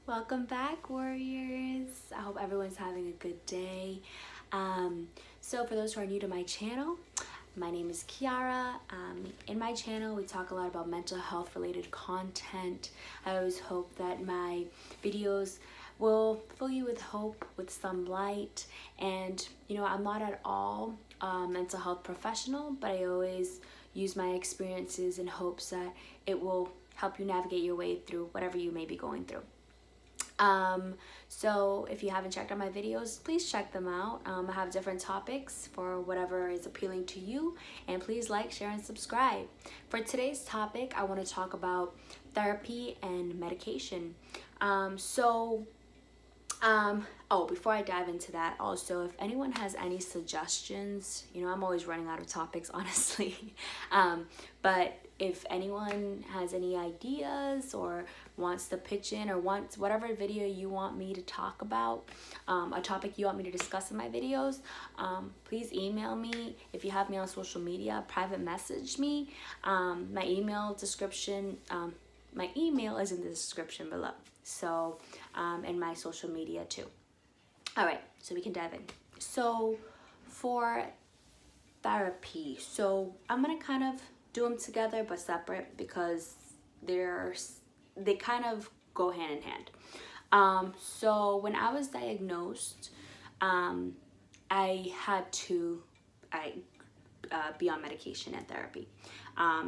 Welcome back, warriors. I hope everyone's having a good day. So for those who are new to my channel, my name is Kiara. In my channel, we talk a lot about mental health related content. I always hope that my videos will fill you with hope, with some light. And I'm not at all a mental health professional, but I always use my experiences in hopes that it will help you navigate your way through whatever you may be going through. So if you haven't checked out my videos, please check them out. I have different topics for whatever is appealing to you, and please like, share, and subscribe. For today's topic, I want to talk about therapy and medication. Before I dive into that, also, if anyone has any suggestions, I'm always running out of topics, honestly. But if anyone has any ideas or wants to pitch in or wants whatever video you want me to talk about, a topic you want me to discuss in my videos, please email me. If you have me on social media, private message me. My email is in the description below. So, and my social media too. All right, so we can dive in. So for therapy, so I'm gonna kind of do them together but separate because they kind of go hand in hand. So when I was diagnosed, I had to be on medication and therapy.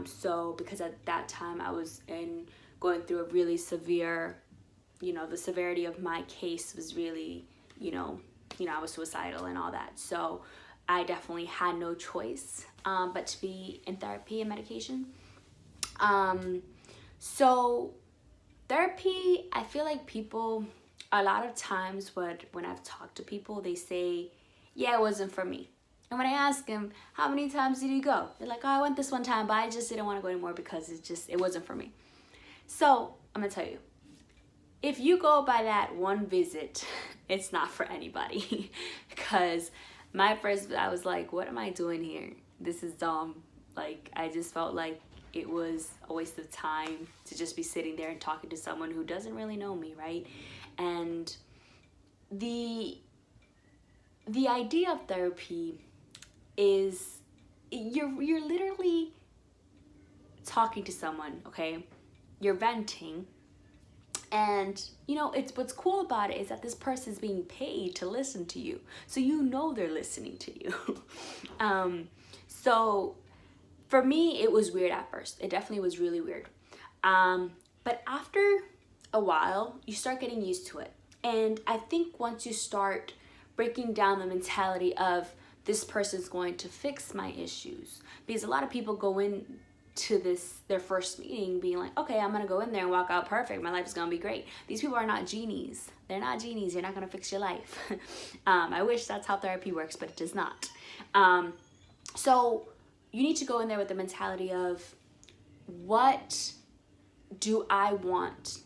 So because at that time I was going through a really severe, the severity of my case was really, I was suicidal and all that. So I definitely had no choice but to be in therapy and medication. So therapy, I feel like people, a lot of times when I've talked to people, they say, yeah, it wasn't for me. And when I ask them, how many times did you go? They're like, oh, I went this one time, but I just didn't want to go anymore because it wasn't for me. So I'm gonna tell you, if you go by that one visit, it's not for anybody. Because I was like, what am I doing here? This is dumb. Like, I just felt like it was a waste of time to just be sitting there and talking to someone who doesn't really know me, right? And the idea of therapy is you're literally talking to someone, okay? You're venting. And it's what's cool about it is that this person's being paid to listen to you, so they're listening to you. So for me, it was weird at first. It definitely was really weird. But after a while, you start getting used to it. And I think once you start breaking down the mentality of this person's going to fix my issues, because a lot of people go in to their first meeting being like, okay, I'm gonna go in there and walk out perfect, my life is gonna be great. These people are not genies. They're not genies. You're not gonna fix your life. I wish that's how therapy works, but it does not. So you need to go in there with the mentality of, what do I want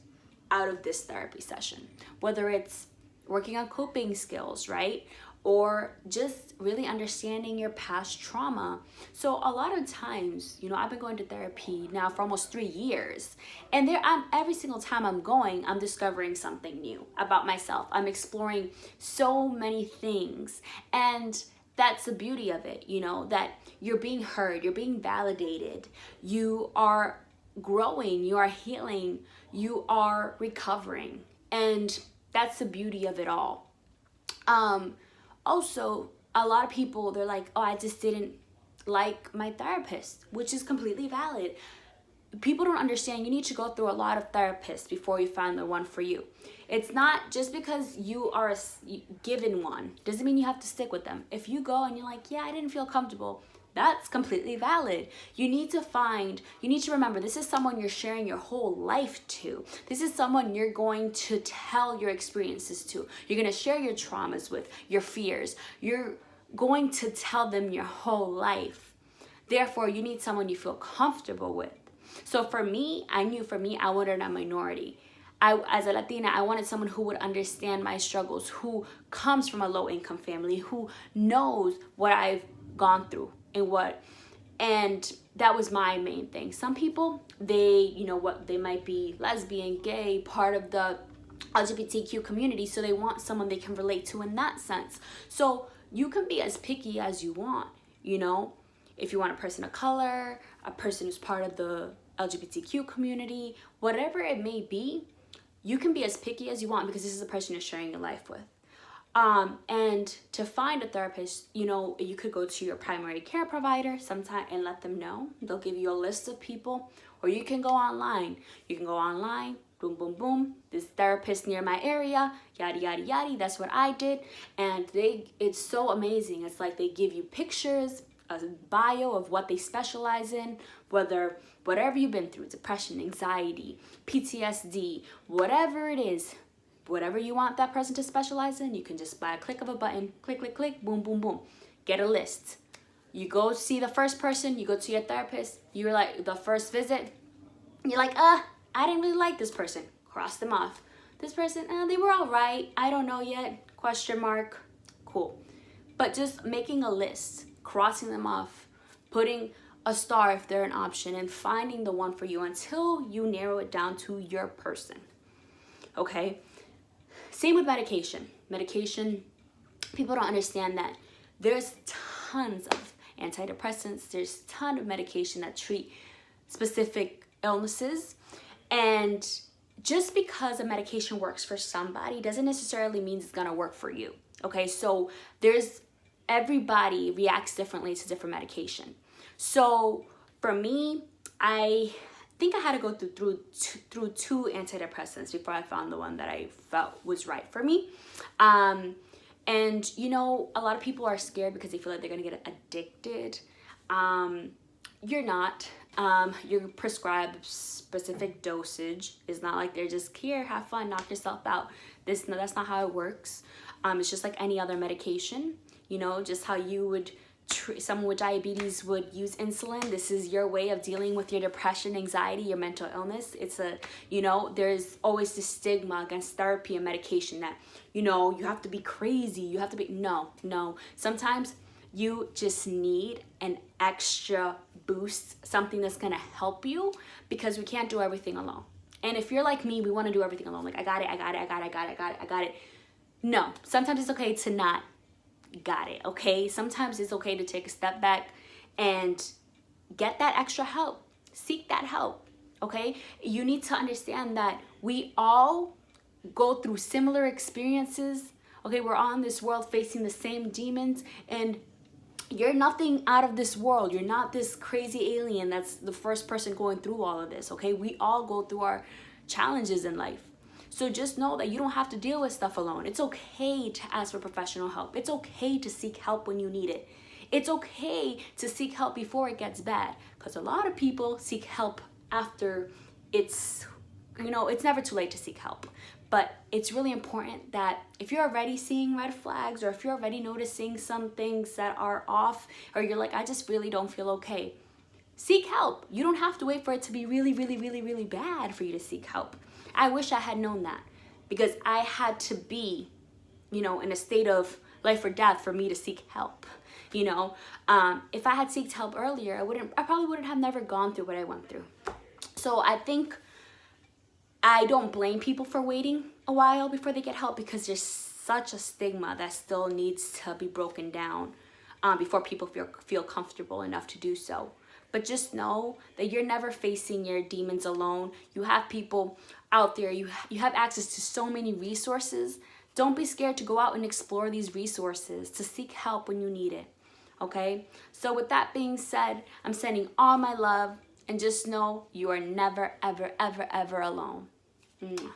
out of this therapy session? Whether it's working on coping skills, right? Or just really understanding your past trauma. So a lot of times, I've been going to therapy now for almost 3 years, and every single time I'm discovering something new about myself. I'm exploring so many things, and that's the beauty of it, that you're being heard, you're being validated, you are growing, you are healing, you are recovering, and that's the beauty of it all. Also, a lot of people, they're like, oh, I just didn't like my therapist, which is completely valid. People don't understand you need to go through a lot of therapists before you find the one for you. It's not just because you are given one, doesn't mean you have to stick with them. If you go and you're like, yeah, I didn't feel comfortable, that's completely valid. You need to remember, this is someone you're sharing your whole life to. This is someone you're going to tell your experiences to. You're going to share your traumas with, your fears. You're going to tell them your whole life. Therefore, you need someone you feel comfortable with. So for me, I wanted a minority. As a Latina, I wanted someone who would understand my struggles, who comes from a low-income family, who knows what I've gone through and that was my main thing. Some people, they might be lesbian, gay, part of the LGBTQ community, so they want someone they can relate to in that sense. So you can be as picky as you want, you know, if you want a person of color, a person who's part of the LGBTQ community, whatever it may be, you can be as picky as you want because this is the person you're sharing your life with. And to find a therapist, you know, you could go to your primary care provider sometime and let them know. They'll give you a list of people, or you can go online. You can go online, boom, boom, boom. This therapist near my area, yada, yada, yada. That's what I did. And it's so amazing. It's like they give you pictures, a bio of what they specialize in, whatever you've been through, depression, anxiety, PTSD, whatever it is, whatever you want that person to specialize in, you can just by a click of a button, click, click, click, boom, boom, boom, get a list. You go see the first person, you go to your therapist, you're like, the first visit, you're like, I didn't really like this person, cross them off. This person, they were all right, I don't know yet, question mark, cool. But just making a list, crossing them off, putting a star if they're an option, and finding the one for you until you narrow it down to your person, okay? Same with medication. Medication, people don't understand that there's tons of antidepressants, there's a ton of medication that treat specific illnesses, and just because a medication works for somebody doesn't necessarily mean it's gonna work for you, okay? So everybody reacts differently to different medication. So for me, I think I had to go through two antidepressants before I found the one that I felt was right for me. And you know, a lot of people are scared because they feel like they're gonna get addicted. You're not. You're prescribed specific dosage. It's not like they're just here, have fun, knock yourself out. That's not how it works. It's just like any other medication. You know, just how you would someone with diabetes would use insulin. This is your way of dealing with your depression, anxiety, your mental illness. It's you know, there's always this stigma against therapy and medication that, you know, you have to be crazy. You have to be, no. Sometimes you just need an extra boost, something that's gonna help you, because we can't do everything alone. And if you're like me, we wanna do everything alone. Like, I got it. No, sometimes it's okay to not got it, okay? Sometimes it's okay to take a step back and get that extra help. Seek that help, okay? You need to understand that we all go through similar experiences, okay? We're all in this world facing the same demons, and you're nothing out of this world. You're not this crazy alien that's the first person going through all of this, okay? We all go through our challenges in life. So just know that you don't have to deal with stuff alone. It's okay to ask for professional help. It's okay to seek help when you need it. It's okay to seek help before it gets bad, because a lot of people seek help after it's, you know, it's never too late to seek help. But it's really important that if you're already seeing red flags, or if you're already noticing some things that are off, or you're like, I just really don't feel okay, seek help. You don't have to wait for it to be really, really, really, really bad for you to seek help. I wish I had known that, because I had to be, you know, in a state of life or death for me to seek help. You know, if I had sought help earlier, I probably wouldn't have never gone through what I went through. So I think I don't blame people for waiting a while before they get help, because there's such a stigma that still needs to be broken down before people feel comfortable enough to do so. But just know that you're never facing your demons alone. You have people out there. You have access to so many resources. Don't be scared to go out and explore these resources, to seek help when you need it, okay? So with that being said, I'm sending all my love, and just know you are never, ever, ever, ever alone. Mwah.